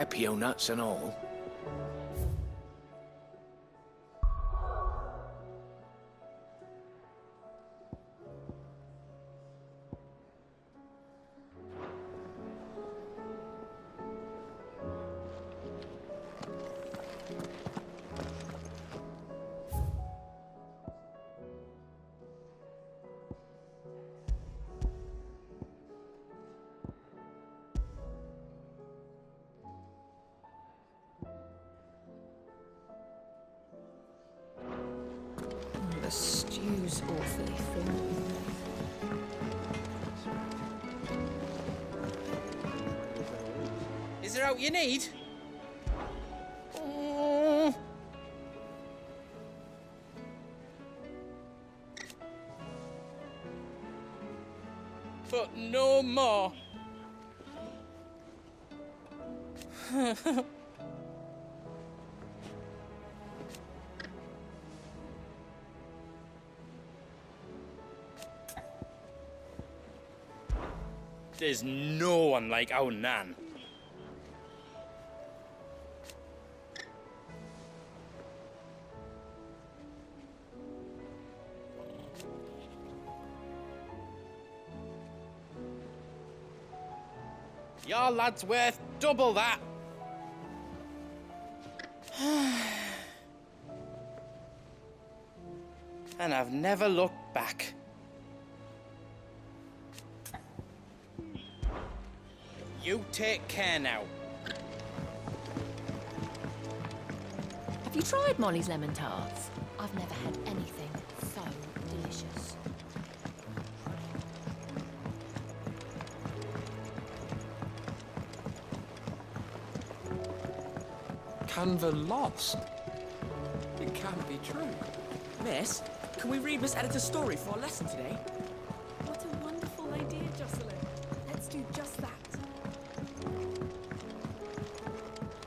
Epio nuts and all. The stew's awfully thin. Is there out you need? But no more. There's no one like our Nan. Your lad's worth double that. And I've never looked back. You take care now. Have you tried Molly's lemon tarts? I've never had anything so delicious. Canva lost. It can't be true. Miss, can we read Miss Editor's story for our lesson today? What a wonderful idea, Jocelyn. Let's do just that.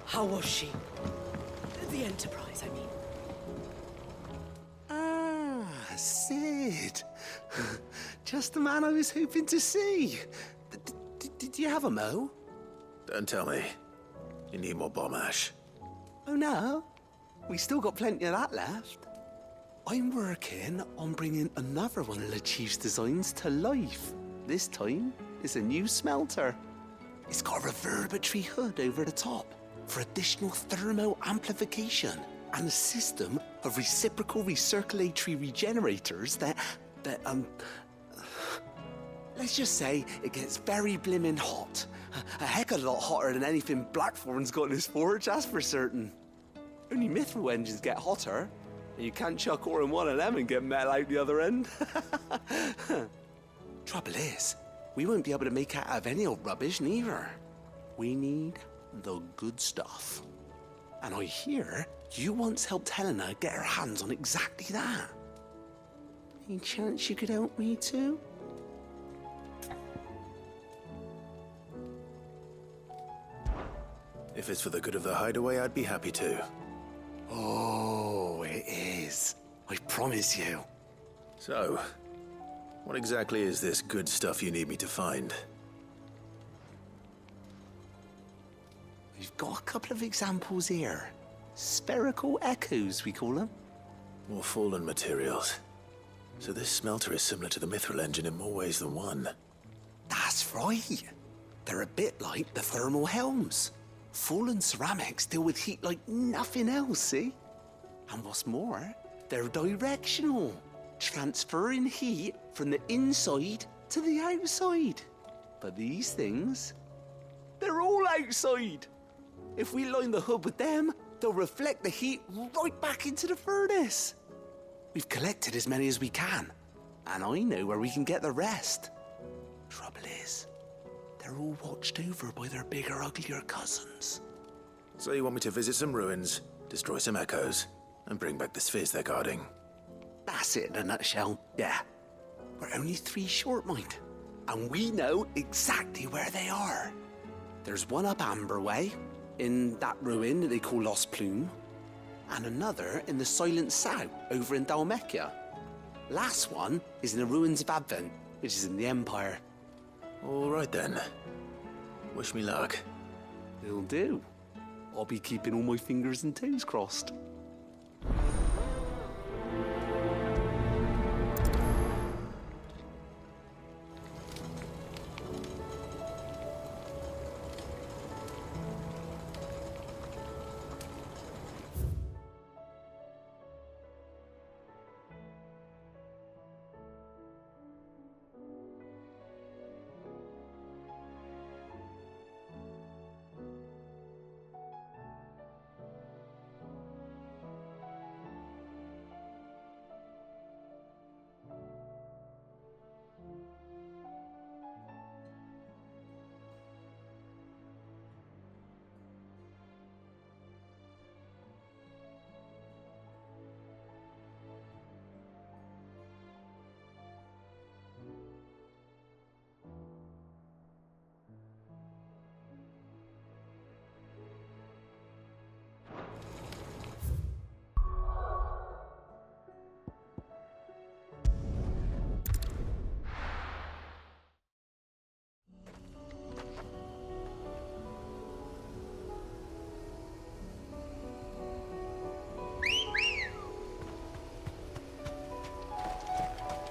How was she? The Enterprise, I mean. Ah, Sid. Just the man I was hoping to see. Did you have a mo? Don't tell me. You need more bomb ash. Oh no, we still got plenty of that left. I'm working on bringing another one of the Chief's designs to life. This time, it's a new smelter. It's got a reverberatory hood over the top for additional thermo amplification and a system of reciprocal recirculatory regenerators that let's just say it gets very blimmin' hot. A heck of a lot hotter than anything Blackthorn's got in his forge, that's for certain. Only mithril engines get hotter, and you can't chuck ore in one of them and get metal out the other end. Trouble is, we won't be able to make out of any old rubbish neither. We need the good stuff. And I hear you once helped Helena get her hands on exactly that. Any chance you could help me too? If it's for the good of the hideaway, I'd be happy to. Oh, it is. I promise you. So, what exactly is this good stuff you need me to find? We've got a couple of examples here. Spherical echoes, we call them. More fallen materials. So this smelter is similar to the mithril engine in more ways than one. That's right. They're a bit like the thermal helms. Fallen ceramics deal with heat like nothing else, see? And what's more, they're directional, transferring heat from the inside to the outside. But these things, they're all outside. If we line the hood with them, they'll reflect the heat right back into the furnace. We've collected as many as we can, and I know where we can get the rest. Trouble is, they're all watched over by their bigger, uglier cousins. So you want me to visit some ruins, destroy some echoes, and bring back the spheres they're guarding? That's it in a nutshell, yeah. We're only 3 short, mind. And we know exactly where they are. There's one up Amber Way, in that ruin that they call Lost Plume, and another in the Silent South, over in Dalmekia. Last one is in the ruins of Advent, which is in the Empire. All right then. Wish me luck. It'll do. I'll be keeping all my fingers and toes crossed.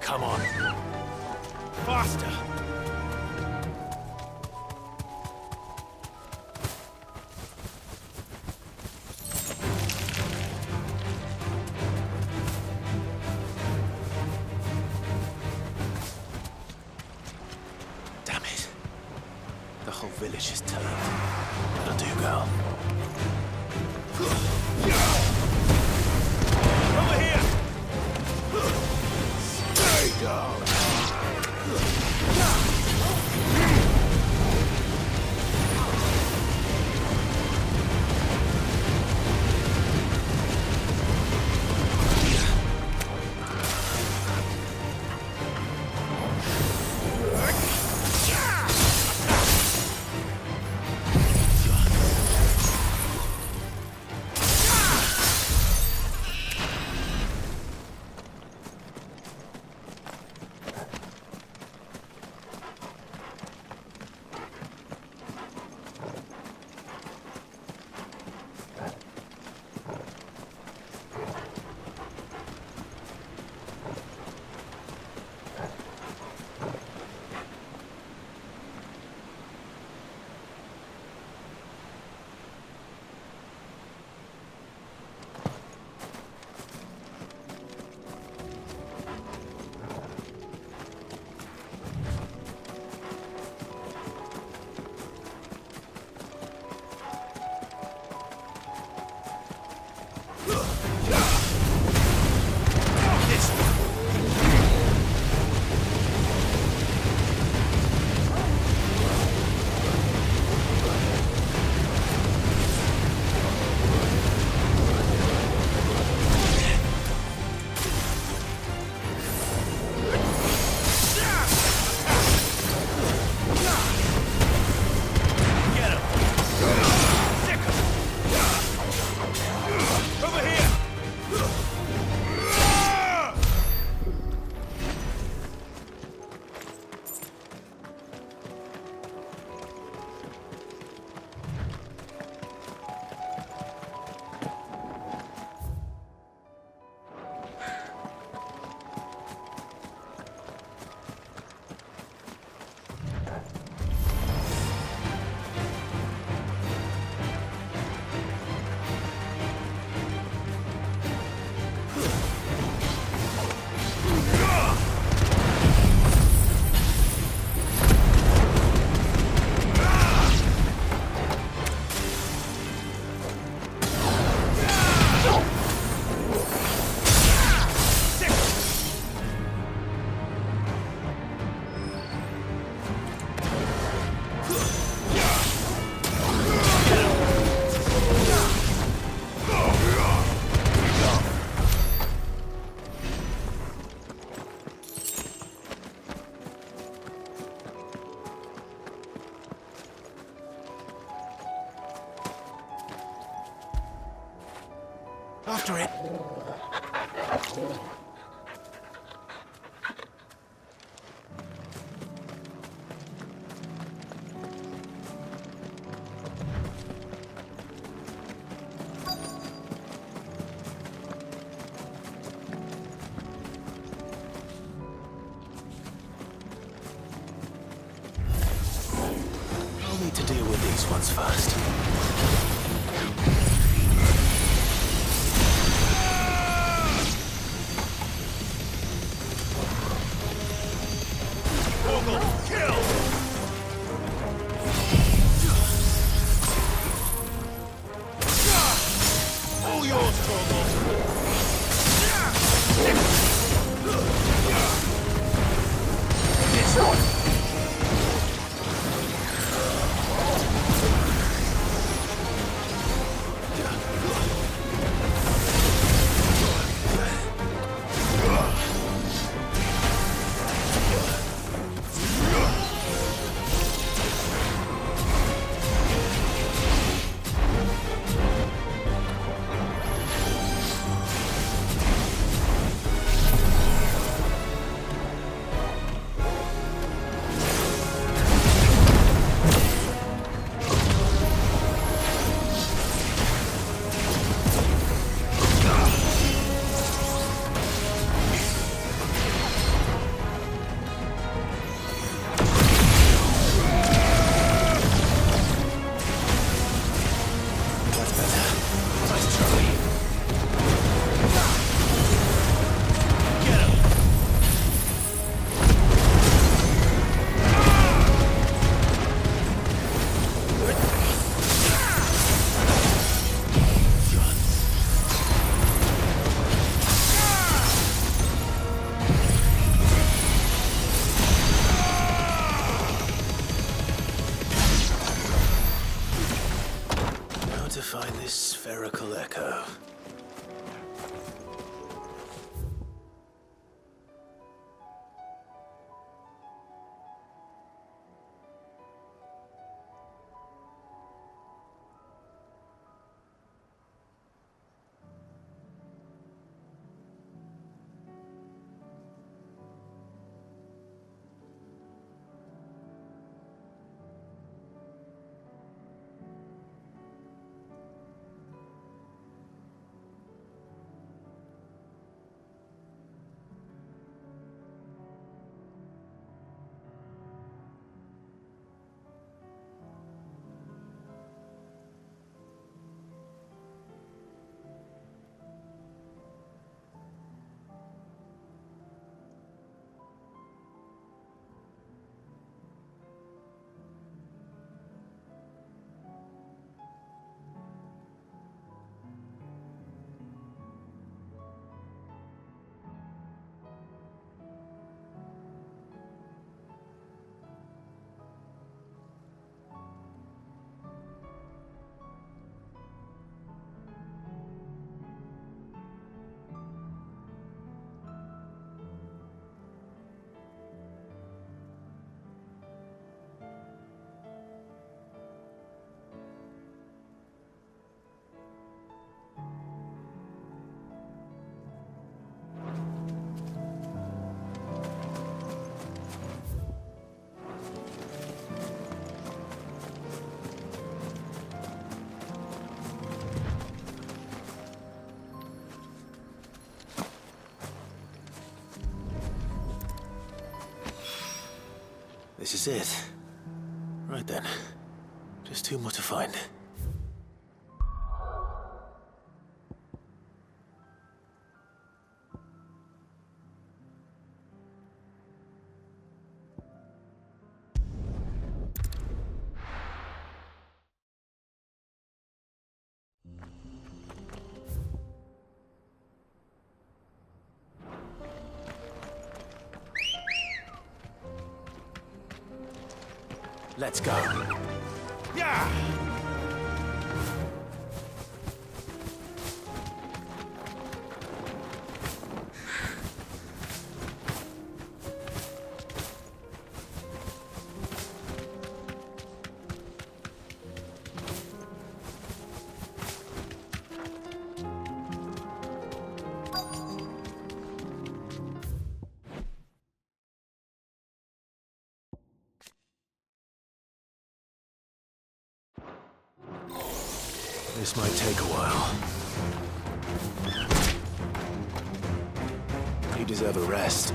Come on. Faster! Damn it. The whole village is turned. That'll do, girl. Over here! Stay down! After it. To find this spherical echo. This is it. Right then. Just two more to find. Let's go. Yeah! This might take a while. You deserve a rest.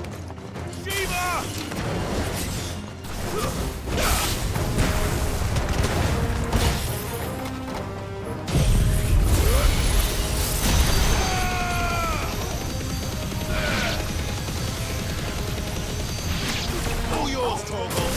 All yours, Torgal!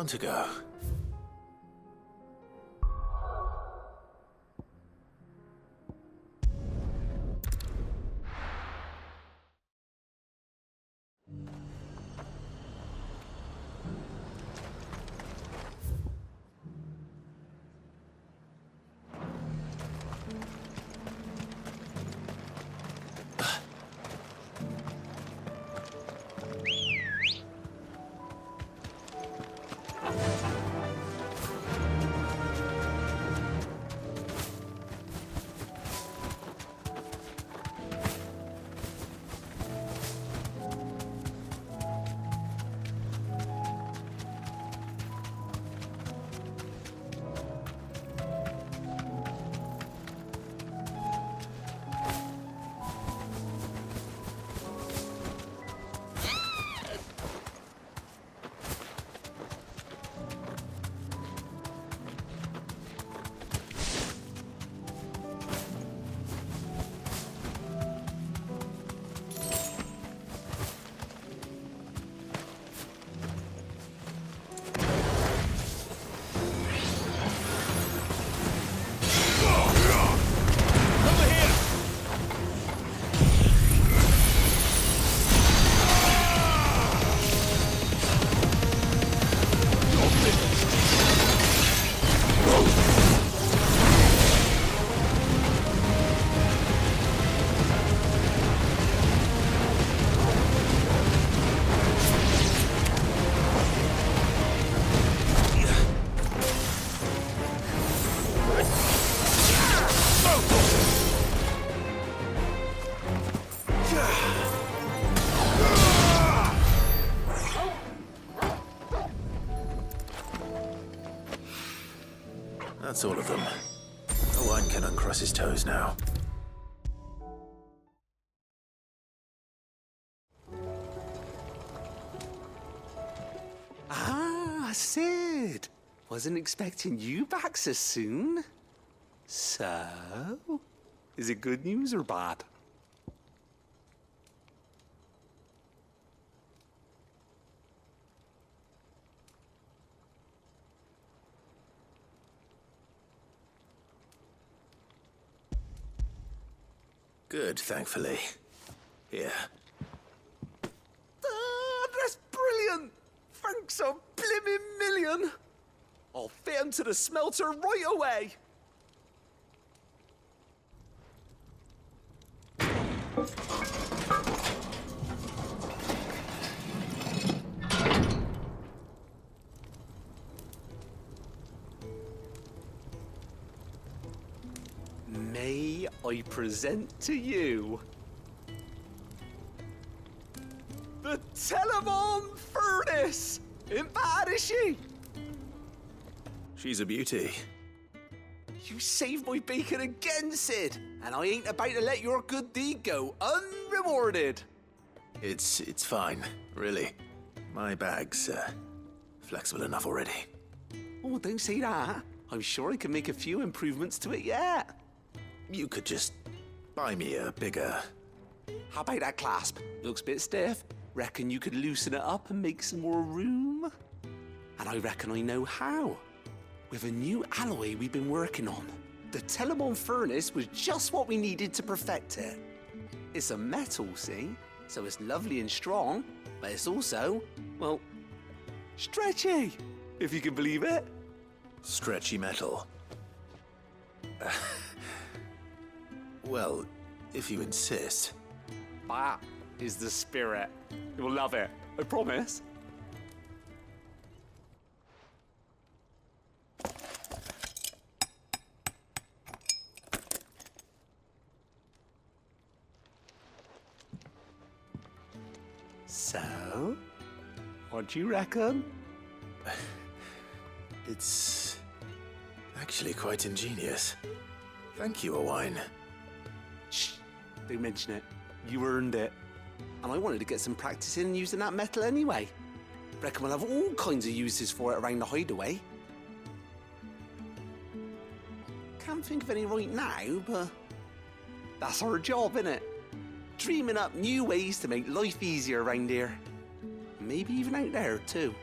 On to go. That's all of them. Owain can uncross his toes now. Ah, Sid. Wasn't expecting you back so soon. So, is it good news or bad? Good, thankfully. Here. Ah, that's brilliant! Thanks a blimmin' million! I'll fit 'em to the smelter right away! May I present to you the Telemon Furnace! Ain't bad, is she? She's a beauty. You saved my bacon again, Sid, and I ain't about to let your good deed go unrewarded. It's fine, really. My bag's flexible enough already. Oh, don't say that. I'm sure I can make a few improvements to it yet. You could just buy me a bigger... How about that clasp? Looks a bit stiff. Reckon you could loosen it up and make some more room? And I reckon I know how. With a new alloy we've been working on. The Telemon Furnace was just what we needed to perfect it. It's a metal, see? So it's lovely and strong, but it's also, well, stretchy, if you can believe it. Stretchy metal. Well, if you insist. That is the spirit. You'll love it, I promise. So, what do you reckon? It's actually quite ingenious. Thank you, Owain. Shh, don't mention it. You earned it. And I wanted to get some practice in using that metal anyway. Reckon we'll have all kinds of uses for it around the hideaway. Can't think of any right now, but that's our job, innit? Dreaming up new ways to make life easier around here. Maybe even out there, too.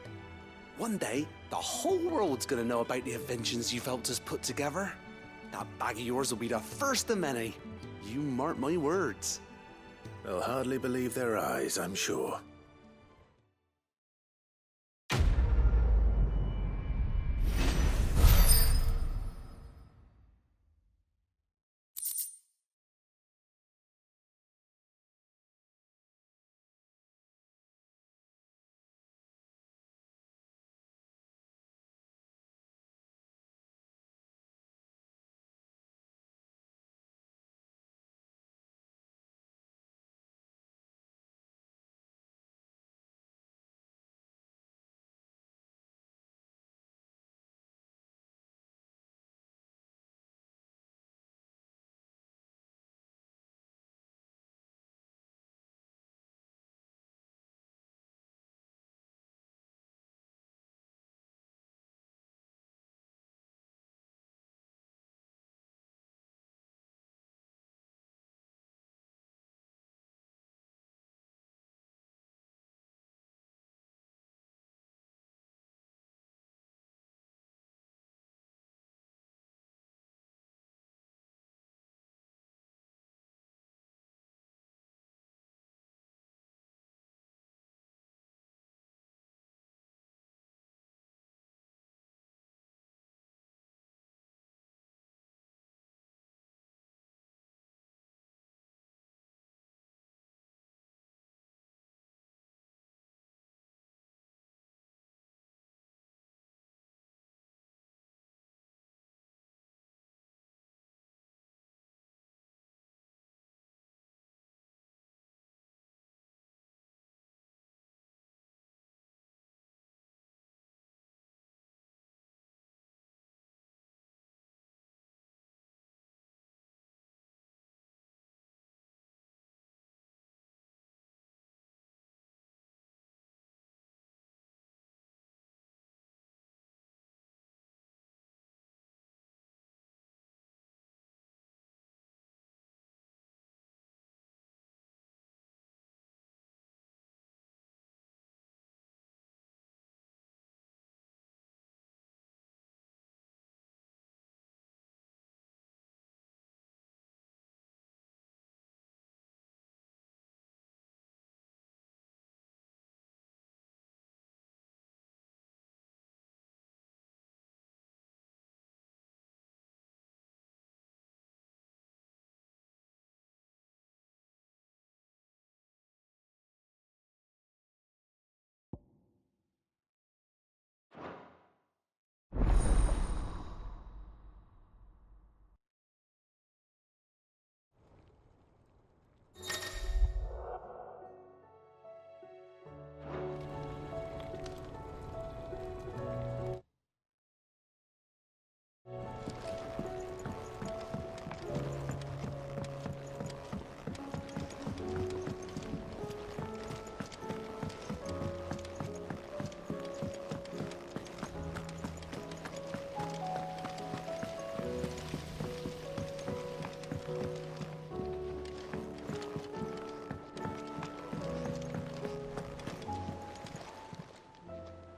One day, the whole world's gonna know about the inventions you've helped us put together. That bag of yours will be the first of many. You mark my words. They'll hardly believe their eyes, I'm sure.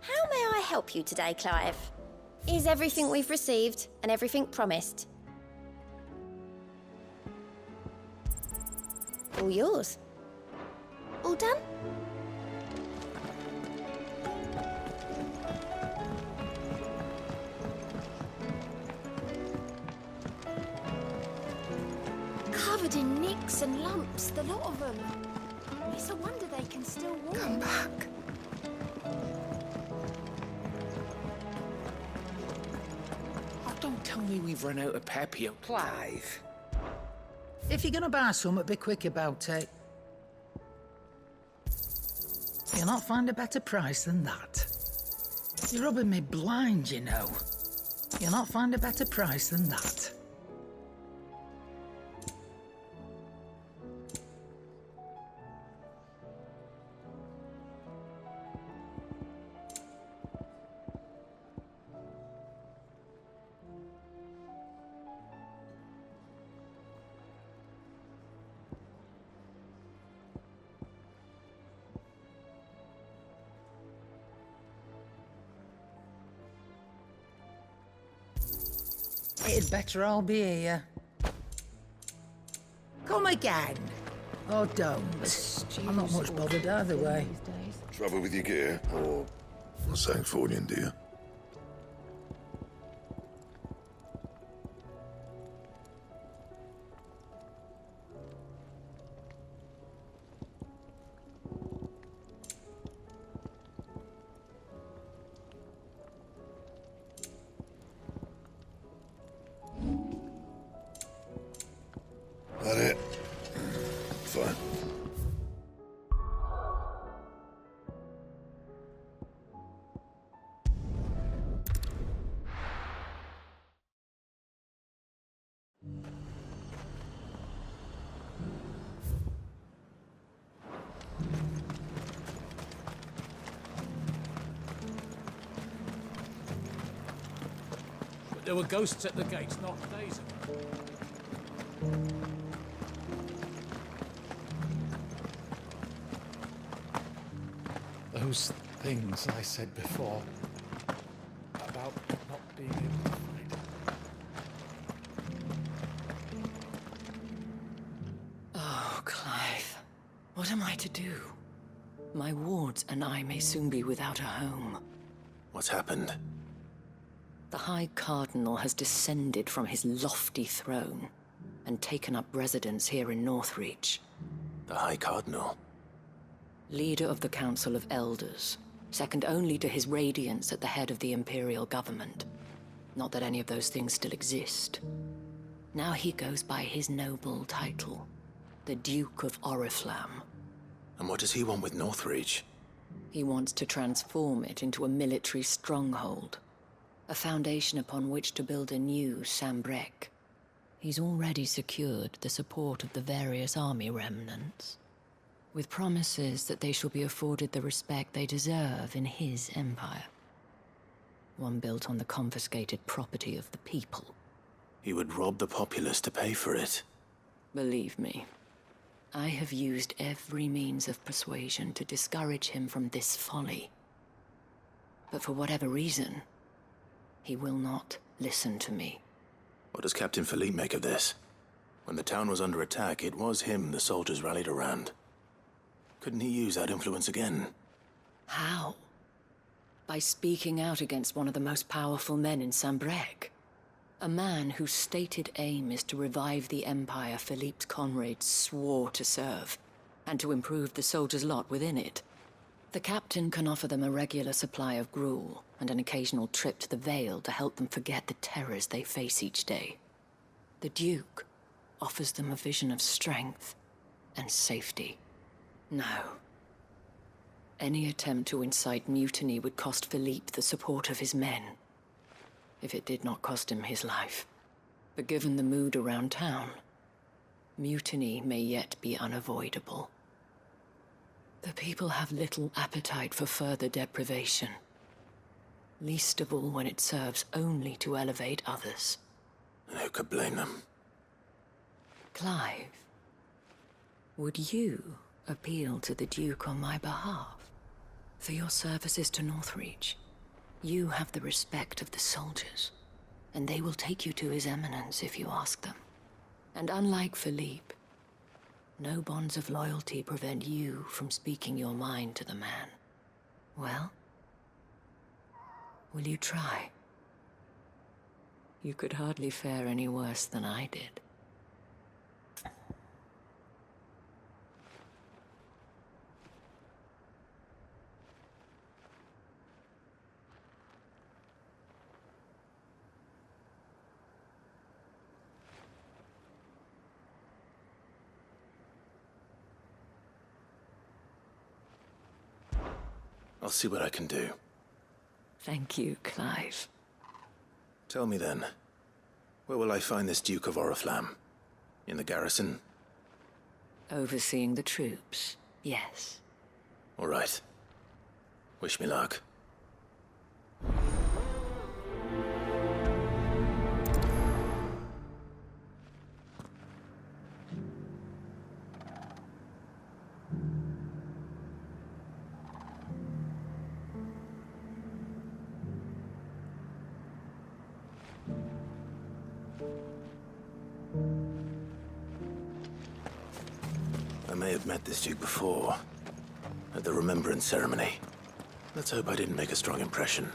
How may I help you today, Clive? Is everything we've received and everything promised? All yours. All done? Covered in nicks and lumps, the lot of them. It's a wonder they can still walk. Come back. Oh, don't tell me we've run out of Pepio. Clive. If you're gonna buy something, be quick about it. You'll not find a better price than that. You're rubbing me blind, you know. You'll not find a better price than that. It'd better all be here. Come again. Or don't. I'm not much bothered either way. Trouble with your gear, or something falling, do you? That it? Fine. But there were ghosts at the gates not days ago. Those things I said before about not being able to fight. Oh, Clive. What am I to do? My wards and I may soon be without a home. What's happened? The High Cardinal has descended from his lofty throne and taken up residence here in Northreach. The High Cardinal? Leader of the Council of Elders, second only to his Radiance at the head of the Imperial government. Not that any of those things still exist. Now he goes by his noble title, the Duke of Oriflamme. And what does he want with Northreach? He wants to transform it into a military stronghold, a foundation upon which to build a new Sambrec. He's already secured the support of the various army remnants, with promises that they shall be afforded the respect they deserve in his empire. One built on the confiscated property of the people. He would rob the populace to pay for it. Believe me, I have used every means of persuasion to discourage him from this folly. But for whatever reason, he will not listen to me. What does Captain Philippe make of this? When the town was under attack, it was him the soldiers rallied around. Couldn't he use that influence again? How? By speaking out against one of the most powerful men in Sambrec. A man whose stated aim is to revive the empire Philippe's comrades swore to serve, and to improve the soldiers' lot within it. The captain can offer them a regular supply of gruel, and an occasional trip to the Vale to help them forget the terrors they face each day. The Duke offers them a vision of strength and safety. No. Any attempt to incite mutiny would cost Philippe the support of his men, if it did not cost him his life. But given the mood around town, mutiny may yet be unavoidable. The people have little appetite for further deprivation, least of all when it serves only to elevate others. And who could blame them? Clive, would you appeal to the Duke on my behalf? For your services to Northreach, you have the respect of the soldiers, and they will take you to His Eminence if you ask them. And unlike Philippe, no bonds of loyalty prevent you from speaking your mind to the man. Well, will you try? You could hardly fare any worse than I did. I'll see what I can do. Thank you, Clive. Tell me then, where will I find this Duke of Oriflamme? In the garrison? Overseeing the troops, yes. All right. Wish me luck. may have met this Duke before. At the Remembrance Ceremony. Let's hope I didn't make a strong impression.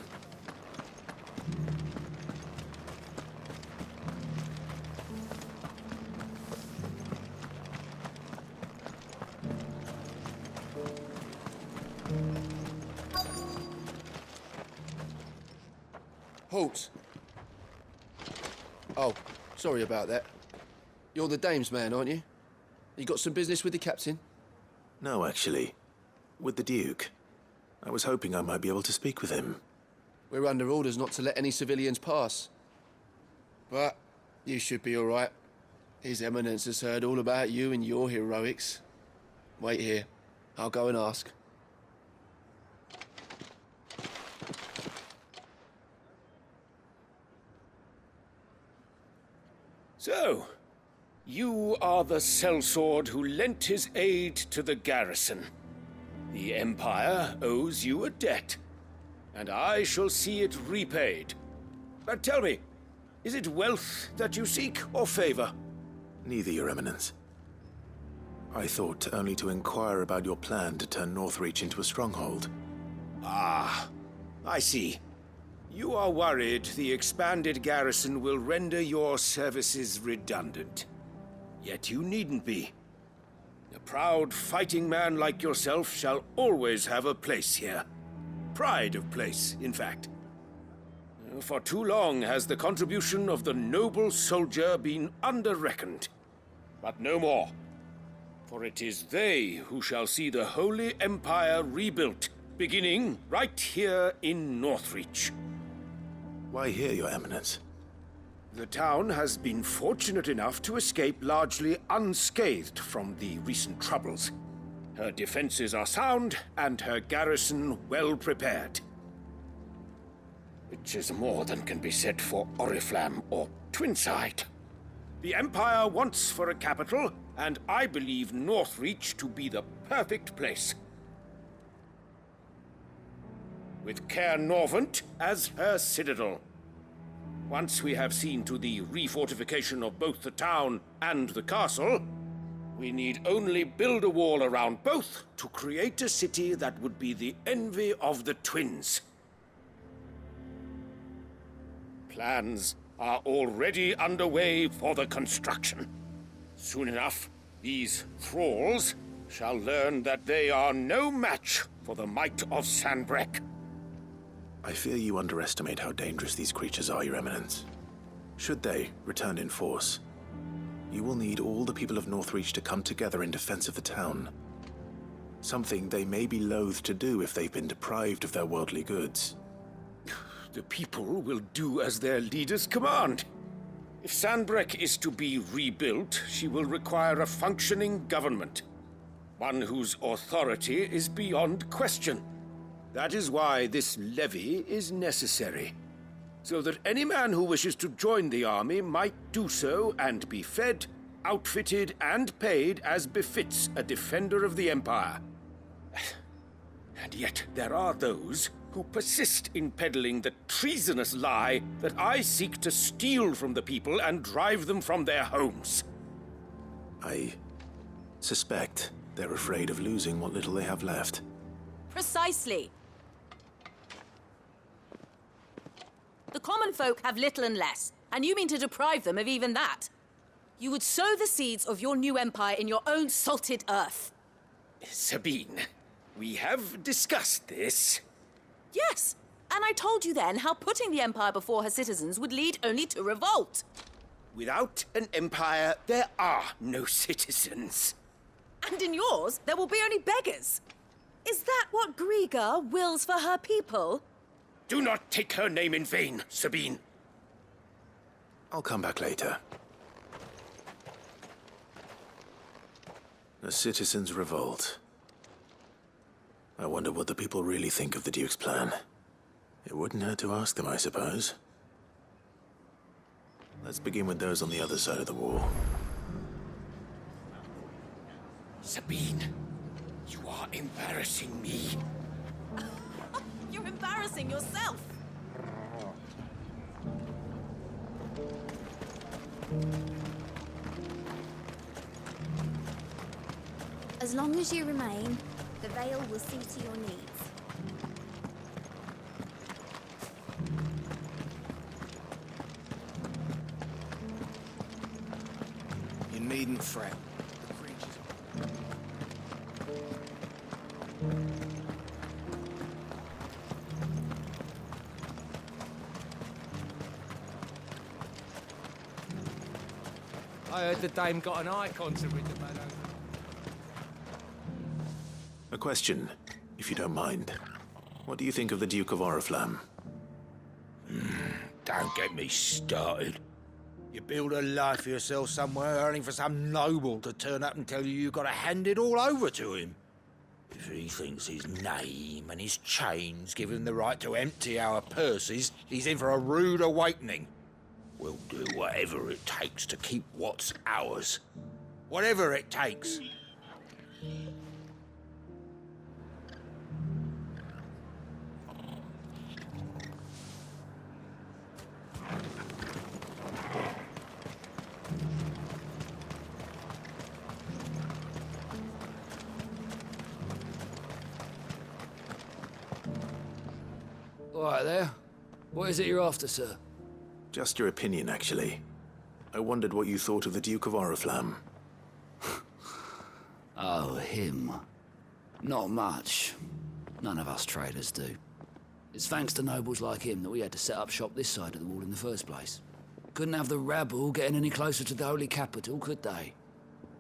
Halt! Oh, sorry about that. You're the dame's man, aren't you? You got some business with the captain? No, actually. With the Duke. I was hoping I might be able to speak with him. We're under orders not to let any civilians pass. But you should be all right. His Eminence has heard all about you and your heroics. Wait here. I'll go and ask. So, you are the sellsword who lent his aid to the garrison. The Empire owes you a debt, and I shall see it repaid. But tell me, is it wealth that you seek, or favor? Neither, Your Eminence. I thought only to inquire about your plan to turn Northreach into a stronghold. Ah, I see. You are worried the expanded garrison will render your services redundant. Yet you needn't be. A proud fighting man like yourself shall always have a place here. Pride of place, in fact. For too long has the contribution of the noble soldier been under-reckoned. But no more. For it is they who shall see the Holy Empire rebuilt, beginning right here in Northreach. Why here, Your Eminence? The town has been fortunate enough to escape largely unscathed from the recent troubles. Her defenses are sound, and her garrison well prepared. Which is more than can be said for Oriflamme or Twinside. The Empire wants for a capital, and I believe Northreach to be the perfect place. With Caer Norvent as her citadel. Once we have seen to the refortification of both the town and the castle, we need only build a wall around both to create a city that would be the envy of the twins. Plans are already underway for the construction. Soon enough, these thralls shall learn that they are no match for the might of Sanbreque. I fear you underestimate how dangerous these creatures are, Your Eminence. Should they return in force, you will need all the people of Northreach to come together in defense of the town. Something they may be loath to do if they've been deprived of their worldly goods. The people will do as their leaders command. If Sanbreque is to be rebuilt, she will require a functioning government. One whose authority is beyond question. That is why this levy is necessary. So that any man who wishes to join the army might do so and be fed, outfitted, and paid as befits a defender of the Empire. And yet there are those who persist in peddling the treasonous lie that I seek to steal from the people and drive them from their homes. I suspect they're afraid of losing what little they have left. Precisely. The common folk have little and less, and you mean to deprive them of even that. You would sow the seeds of your new empire in your own salted earth. Sabine, we have discussed this. Yes, and I told you then how putting the empire before her citizens would lead only to revolt. Without an empire, there are no citizens. And in yours, there will be only beggars. Is that what Griga wills for her people? Do not take her name in vain, Sabine. I'll come back later. A citizens' revolt. I wonder what the people really think of the Duke's plan. It wouldn't hurt to ask them, I suppose. Let's begin with those on the other side of the wall. Sabine, you are embarrassing me. You're embarrassing yourself. As long as you remain, the Vale will see to your needs. You needn't fret. I heard the dame got an icon to rid the man over. A question, if you don't mind. What do you think of the Duke of Oriflamme? Don't get me started. You build a life for yourself somewhere, earning for some noble to turn up and tell you you've got to hand it all over to him. If he thinks his name and his chains give him the right to empty our purses, he's in for a rude awakening. We'll do whatever it takes to keep what's ours. Whatever it takes. All right there. What is it you're after, sir? Just your opinion, actually. I wondered what you thought of the Duke of Oriflamme. Oh, him. Not much. None of us traders do. It's thanks to nobles like him that we had to set up shop this side of the wall in the first place. Couldn't have the rabble getting any closer to the holy capital, could they?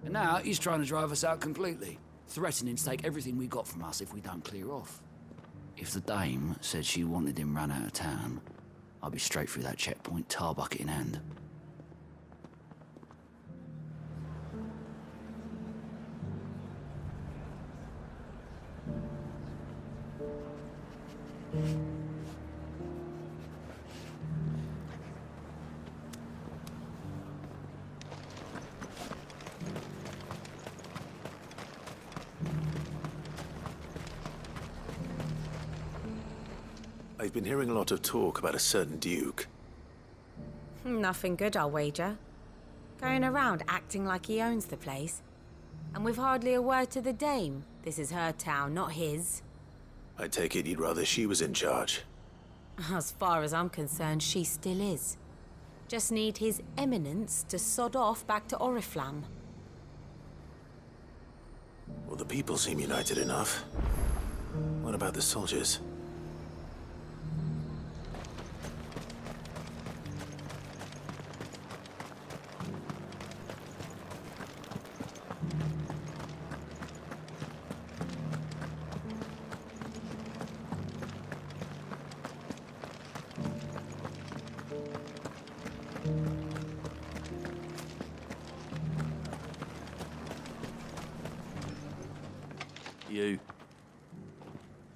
And now he's trying to drive us out completely, threatening to take everything we got from us if we don't clear off. If the dame said she wanted him run out of town, I'll be straight through that checkpoint, tar bucket in hand. I've been hearing a lot of talk about a certain duke. Nothing good, I'll wager. Going around acting like he owns the place. And with hardly a word to the dame. This is her town, not his. I take it you'd rather she was in charge. As far as I'm concerned, she still is. Just need his eminence to sod off back to Oriflamme. Well, the people seem united enough. What about the soldiers?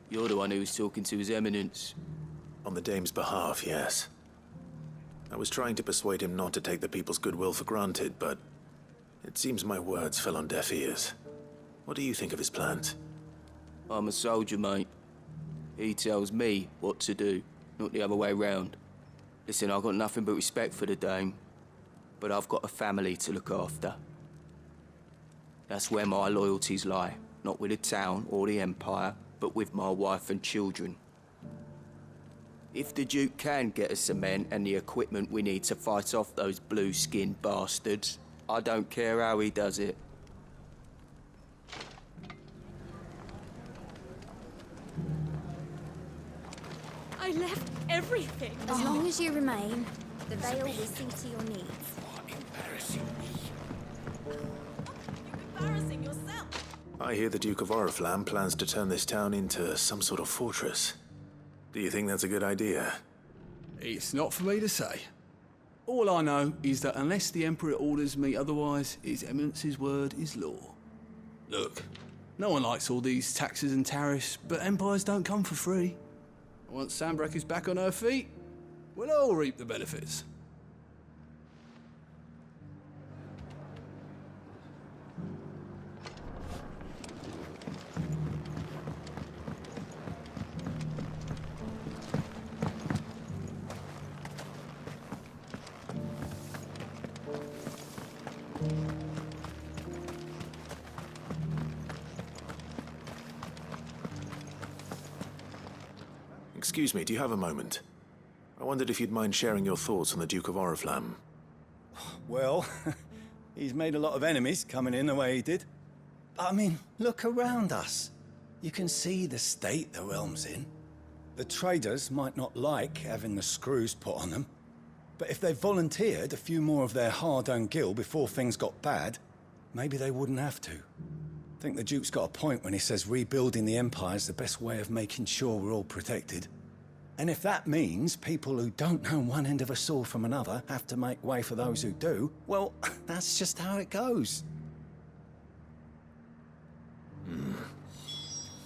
You're the one who was talking to His Eminence. On the dame's behalf, yes. I was trying to persuade him not to take the people's goodwill for granted, but it seems my words fell on deaf ears. What do you think of his plans? I'm a soldier, mate. He tells me what to do, not the other way round. Listen, I've got nothing but respect for the dame, but I've got a family to look after. That's where my loyalties lie, not with the town or the Empire, but with my wife and children. If the Duke can get us the men and the equipment we need to fight off those blue-skinned bastards, I don't care how he does it. I left everything. As long as you remain, the Vale will see to your needs. Embarrassing me. Embarrassing yourself. I hear the Duke of Oriflamme plans to turn this town into some sort of fortress. Do you think that's a good idea? It's not for me to say. All I know is that unless the Emperor orders me otherwise, His Eminence's word is law. Look, no one likes all these taxes and tariffs, but empires don't come for free. Once Sanbreque is back on her feet, we'll all reap the benefits. Excuse me, do you have a moment? I wondered if you'd mind sharing your thoughts on the Duke of Oriflamme. Well, he's made a lot of enemies coming in the way he did. But I mean, look around us. You can see the state the realm's in. The traders might not like having the screws put on them, but if they volunteered a few more of their hard-earned gil before things got bad, maybe they wouldn't have to. I think the Duke's got a point when he says rebuilding the Empire's the best way of making sure we're all protected. And if that means people who don't know one end of a sword from another have to make way for those who do, well, that's just how it goes.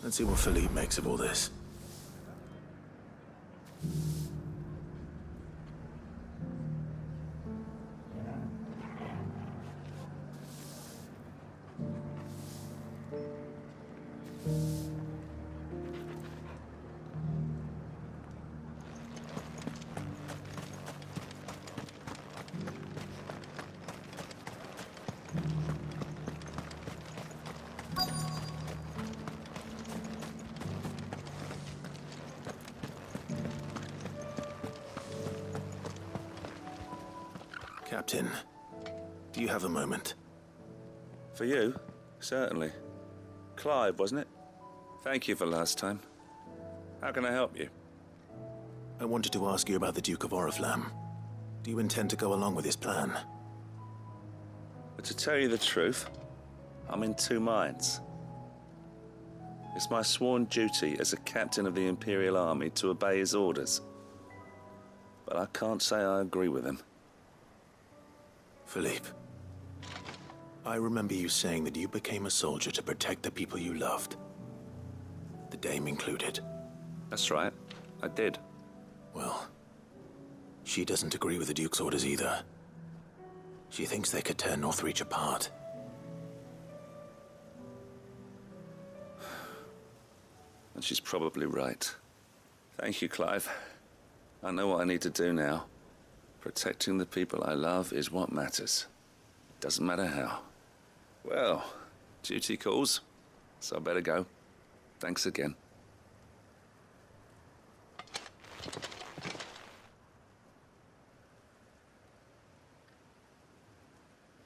Let's see what Philippe makes of all this. Captain, do you have a moment? For you? Certainly. Clive, wasn't it? Thank you for last time. How can I help you? I wanted to ask you about the Duke of Oriflamme. Do you intend to go along with his plan? But to tell you the truth, I'm in two minds. It's my sworn duty as a captain of the Imperial Army to obey his orders. But I can't say I agree with him. Philippe, I remember you saying that you became a soldier to protect the people you loved. The Dame included. That's right, I did. Well, she doesn't agree with the Duke's orders either. She thinks they could tear Northreach apart. And she's probably right. Thank you, Clive. I know what I need to do now. Protecting the people I love is what matters. Doesn't matter how. Well, duty calls, so I better go. Thanks again.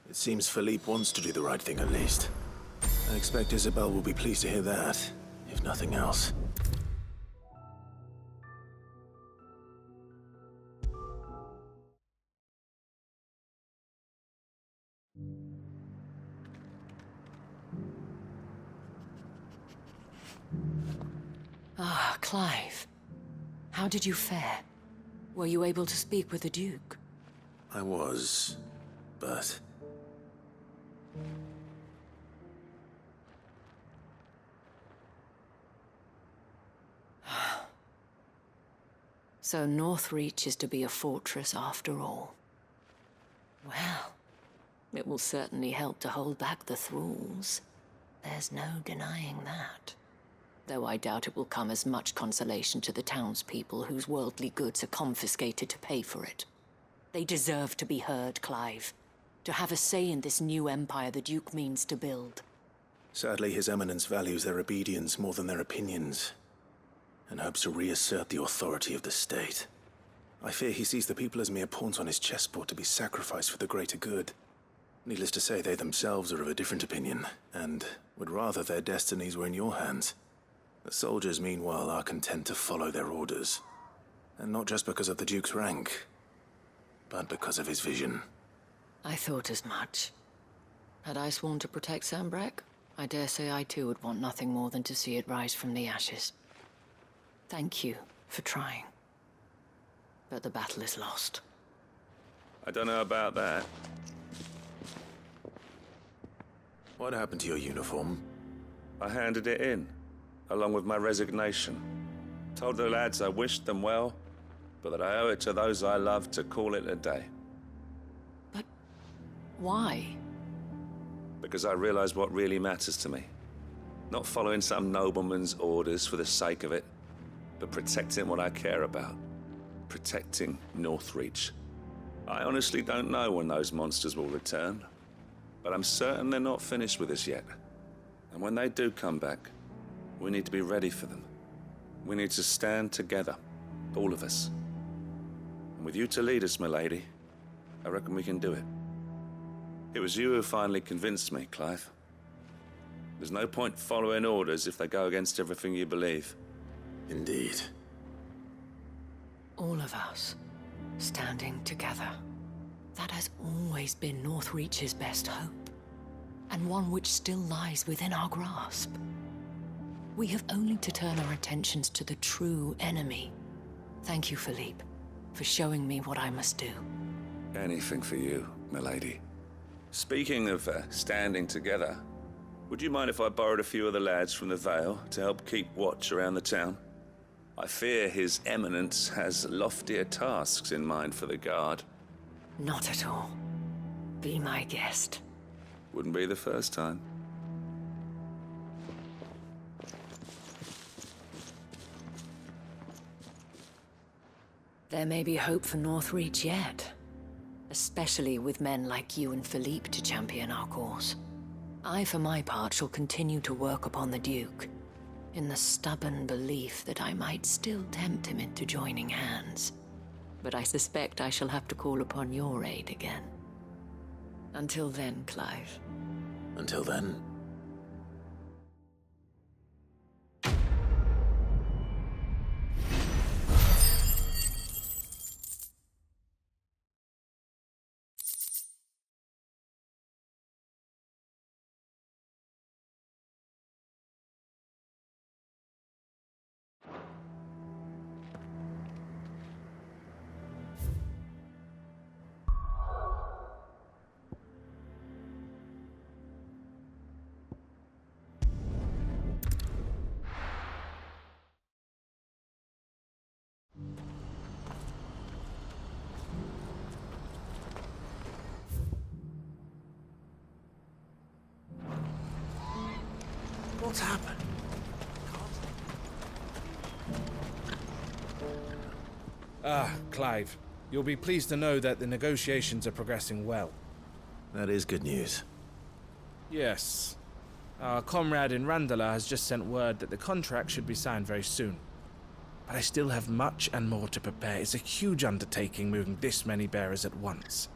It seems Philippe wants to do the right thing at least. I expect Isabel will be pleased to hear that, if nothing else. Ah, Clive. How did you fare? Were you able to speak with the Duke? I was, but... So Northreach is to be a fortress after all. Well, it will certainly help to hold back the thralls. There's no denying that. Though I doubt it will come as much consolation to the townspeople whose worldly goods are confiscated to pay for it. They deserve to be heard, Clive. To have a say in this new empire the Duke means to build. Sadly, His Eminence values their obedience more than their opinions, and hopes to reassert the authority of the state. I fear he sees the people as mere pawns on his chessboard to be sacrificed for the greater good. Needless to say, they themselves are of a different opinion, and would rather their destinies were in your hands. The soldiers, meanwhile, are content to follow their orders. And not just because of the Duke's rank, but because of his vision. I thought as much. Had I sworn to protect Sanbreque, I dare say I too would want nothing more than to see it rise from the ashes. Thank you for trying. But the battle is lost. I don't know about that. What happened to your uniform? I handed it in, along with my resignation. Told the lads I wished them well, but that I owe it to those I love to call it a day. But why? Because I realized what really matters to me. Not following some nobleman's orders for the sake of it, but protecting what I care about. Protecting Northreach. I honestly don't know when those monsters will return, but I'm certain they're not finished with us yet. And when they do come back, we need to be ready for them. We need to stand together. All of us. And with you to lead us, milady, I reckon we can do it. It was you who finally convinced me, Clive. There's no point following orders if they go against everything you believe. Indeed. All of us, standing together. That has always been Northreach's best hope, and one which still lies within our grasp. We have only to turn our attentions to the true enemy. Thank you, Philippe, for showing me what I must do. Anything for you, milady. Speaking of standing together, would you mind if I borrowed a few of the lads from the Vale to help keep watch around the town? I fear His Eminence has loftier tasks in mind for the guard. Not at all. Be my guest. Wouldn't be the first time. There may be hope for Northreach yet. Especially with men like you and Philippe to champion our cause. I, for my part, shall continue to work upon the Duke, in the stubborn belief that I might still tempt him into joining hands. But I suspect I shall have to call upon your aid again. Until then, Clive. Until then. What's happened? Clive. You'll be pleased to know that the negotiations are progressing well. That is good news. Yes. Our comrade in Randala has just sent word that the contract should be signed very soon. But I still have much and more to prepare. It's a huge undertaking moving this many bearers at once.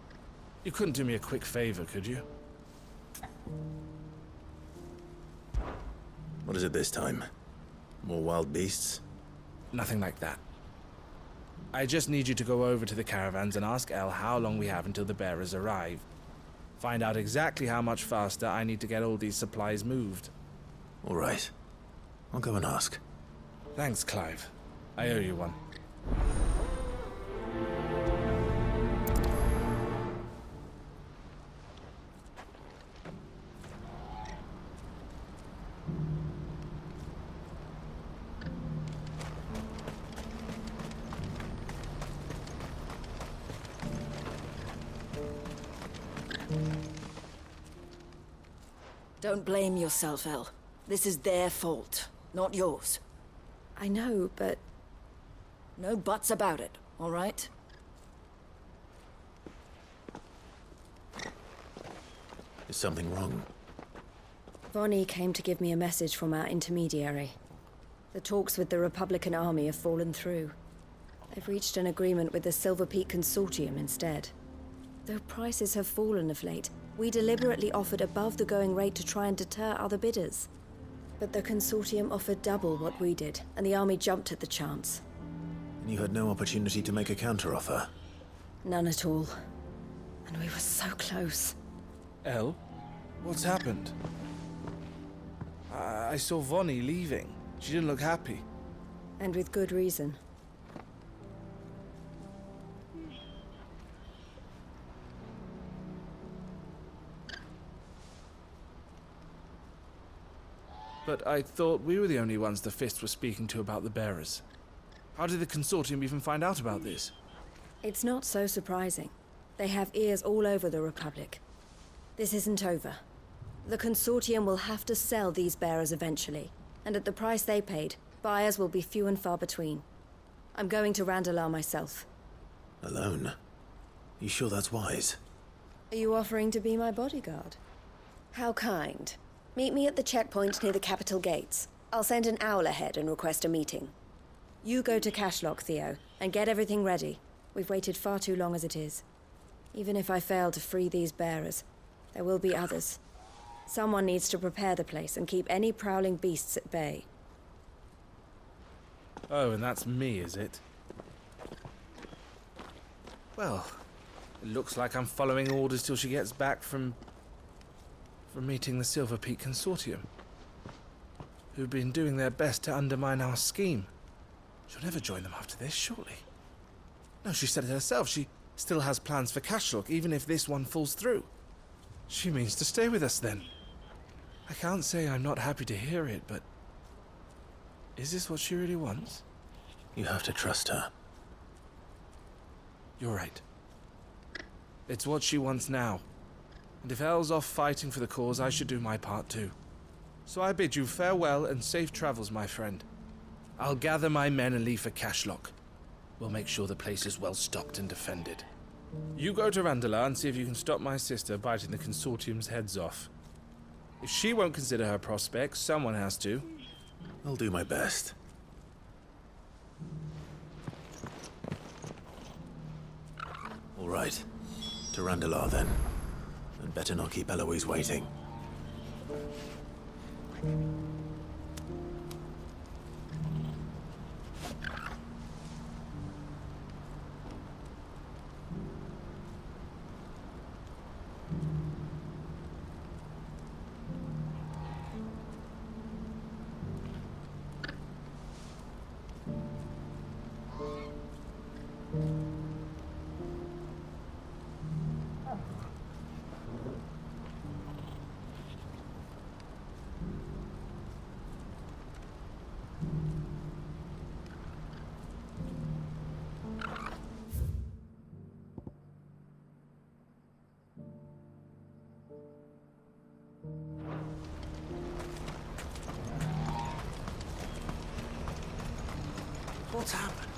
You couldn't do me a quick favor, could you? What is it this time? More wild beasts? Nothing like that. I just need you to go over to the caravans and ask El how long we have until the bearers arrive. Find out exactly how much faster I need to get all these supplies moved. All right. I'll go and ask. Thanks, Clive. I owe you one. Don't blame yourself, El. This is their fault, not yours. I know, but... No buts about it, all right? Is something wrong? Vonnie came to give me a message from our intermediary. The talks with the Republican army have fallen through. They've reached an agreement with the Silver Peak Consortium instead. Though prices have fallen of late, we deliberately offered above the going rate to try and deter other bidders. But the Consortium offered double what we did, and the army jumped at the chance. And you had no opportunity to make a counteroffer? None at all. And we were so close. El? What's happened? I saw Vonnie leaving. She didn't look happy. And with good reason. But I thought we were the only ones the Fist were speaking to about the bearers. How did the Consortium even find out about this? It's not so surprising. They have ears all over the Republic. This isn't over. The Consortium will have to sell these bearers eventually, and at the price they paid, buyers will be few and far between. I'm going to Randalar myself. Alone? You sure that's wise? Are you offering to be my bodyguard? How kind. Meet me at the checkpoint near the capital gates. I'll send an owl ahead and request a meeting. You go to Cashlock, Theo, and get everything ready. We've waited far too long as it is. Even if I fail to free these bearers, there will be others. Someone needs to prepare the place and keep any prowling beasts at bay. Oh, and that's me, is it? Well, it looks like I'm following orders till she gets back from meeting the Silver Peak Consortium, who've been doing their best to undermine our scheme. She'll never join them after this, surely. No, she said it herself. She still has plans for Cashlock, even if this one falls through. She means to stay with us, then. I can't say I'm not happy to hear it, but... is this what she really wants? You have to trust her. You're right. It's what she wants now. And if Elle's off fighting for the cause, I should do my part too. So I bid you farewell and safe travels, my friend. I'll gather my men and leave for Cashlock. We'll make sure the place is well stocked and defended. You go to Randala and see if you can stop my sister biting the Consortium's heads off. If she won't consider her prospects, someone has to. I'll do my best. All right. To Randala, then. And better not keep Eloise waiting. What's happened?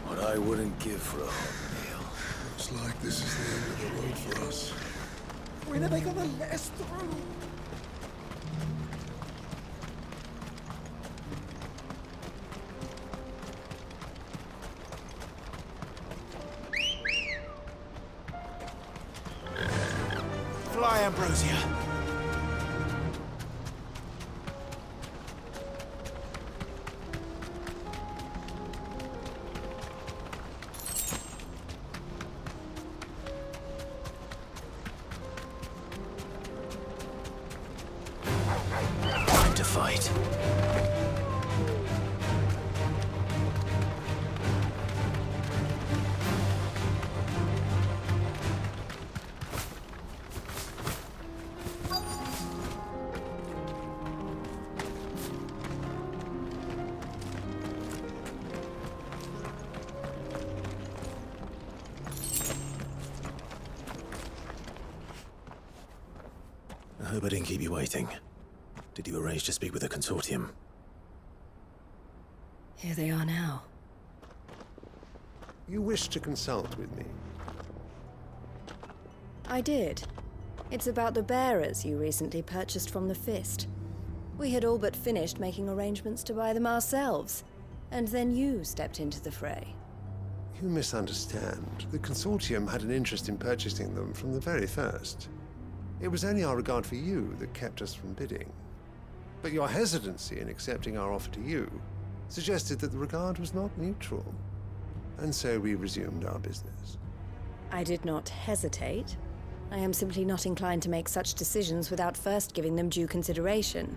What I wouldn't give for a hot meal. Looks like this is the end of the road for us. When are they gonna let us through? Fly, Ambrosia. Time to fight. I hope I didn't keep you waiting. Did you arrange to speak with the Consortium? Here they are now. You wish to consult with me? I did. It's about the bearers you recently purchased from the Fist. We had all but finished making arrangements to buy them ourselves, and then you stepped into the fray. You misunderstand. The Consortium had an interest in purchasing them from the very first. It was only our regard for you that kept us from bidding. But your hesitancy in accepting our offer to you suggested that the regard was not mutual. And so we resumed our business. I did not hesitate. I am simply not inclined to make such decisions without first giving them due consideration.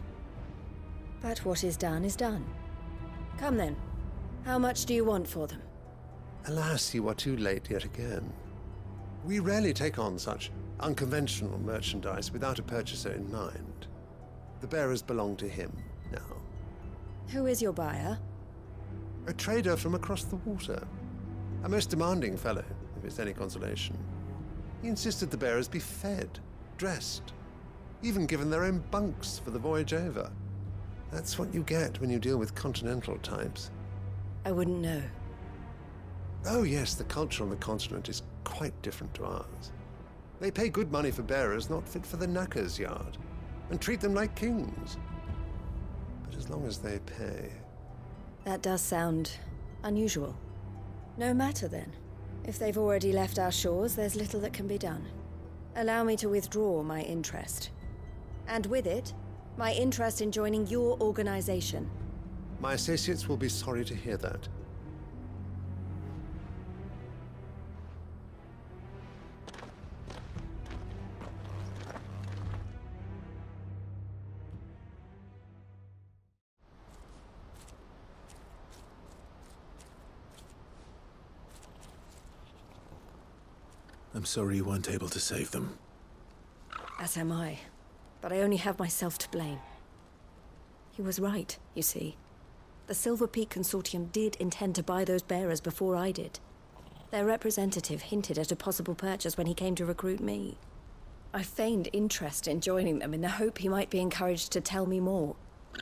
But what is done is done. Come then. How much do you want for them? Alas, you are too late yet again. We rarely take on such unconventional merchandise without a purchaser in mind. The bearers belong to him now. Who is your buyer? A trader from across the water. A most demanding fellow, if it's any consolation. He insisted the bearers be fed, dressed, even given their own bunks for the voyage over. That's what you get when you deal with continental types. I wouldn't know. Oh yes, the culture on the continent is quite different to ours. They pay good money for bearers not fit for the knacker's yard, and treat them like kings. But as long as they pay... That does sound unusual. No matter then. If they've already left our shores, there's little that can be done. Allow me to withdraw my interest. And with it, my interest in joining your organization. My associates will be sorry to hear that. I'm sorry you weren't able to save them. As am I. But I only have myself to blame. He was right, you see. The Silver Peak Consortium did intend to buy those bearers before I did. Their representative hinted at a possible purchase when he came to recruit me. I feigned interest in joining them in the hope he might be encouraged to tell me more.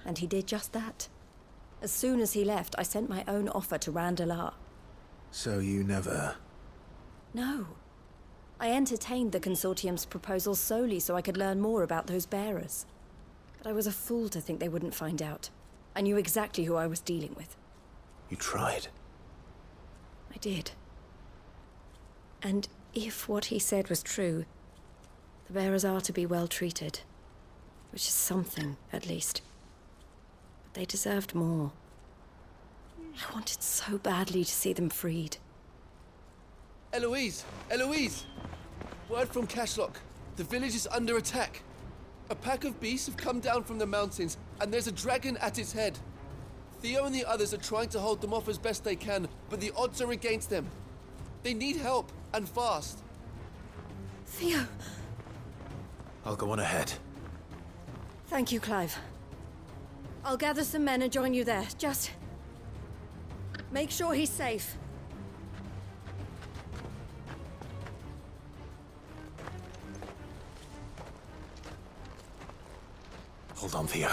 And he did just that. As soon as he left, I sent my own offer to Randalar. So you never... No. I entertained the Consortium's proposal solely so I could learn more about those bearers. But I was a fool to think they wouldn't find out. I knew exactly who I was dealing with. You tried. I did. And if what he said was true, the bearers are to be well treated. Which is something, at least. But they deserved more. I wanted so badly to see them freed. Eloise! Eloise! Word from Cashlock. The village is under attack. A pack of beasts have come down from the mountains, and there's a dragon at its head. Theo and the others are trying to hold them off as best they can, but the odds are against them. They need help, and fast. Theo! I'll go on ahead. Thank you, Clive. I'll gather some men and join you there. Just... make sure he's safe. Hold on, Theo.